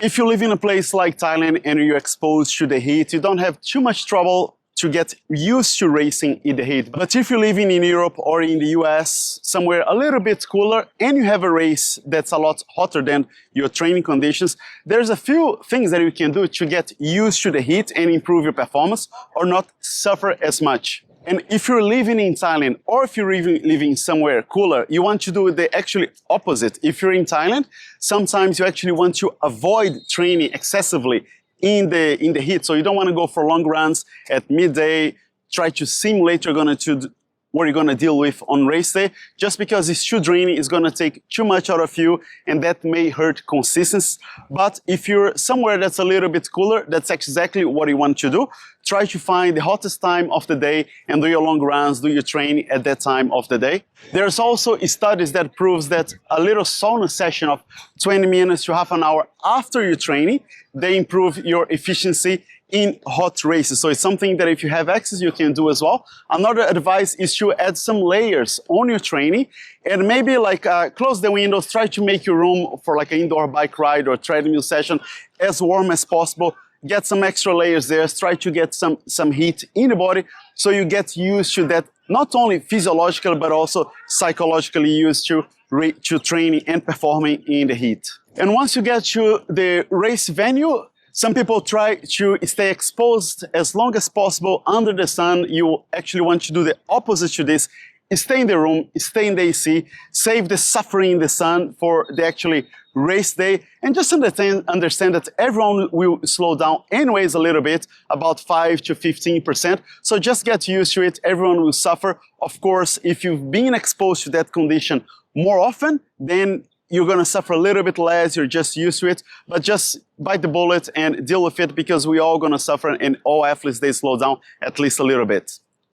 If you live in a place like Thailand and you're exposed to the heat, you don't have too much trouble to get used to racing in the heat. But if you're living in Europe or in the US, somewhere a little bit cooler, and you have a race that's a lot hotter than your training conditions, there's a few things that you can do to get used to the heat and improve your performance or not suffer as much. And if you're living in Thailand or if you're living somewhere cooler, you want to do the actually opposite. If you're in Thailand, sometimes you actually want to avoid training excessively in the heat. So you don't want to go for long runs at midday, try to simulate what you're going to deal with on race day, just because it's too draining, it's going to take too much out of you, and that may hurt consistency. But if you're somewhere that's a little bit cooler, that's exactly what you want to do. Try to find the hottest time of the day and do your long runs, do your training at that time of the day. There's also studies that proves that a little sauna session of 20 minutes to half an hour after your training, they improve your efficiency in hot races. So it's something that if you have access, you can do as well. Another advice is to add some layers on your training and maybe like close the windows, try to make your room for like an indoor bike ride or treadmill session as warm as possible. Get some extra layers there, try to get some heat in the body so you get used to that, not only physiologically, but also psychologically used to training and performing in the heat. And once you get to the race venue, some people try to stay exposed as long as possible under the sun. You actually want to do the opposite to this. Stay in the room, stay in the AC, save the suffering in the sun for the actually race day, and just understand that everyone will slow down anyways a little bit, about 5 to 15%. So just get used to it. Everyone will suffer. Of course, if you've been exposed to that condition more often, then you're going to suffer a little bit less, you're just used to it, but just bite the bullet and deal with it because we're all going to suffer and all athletes, they slow down at least a little bit.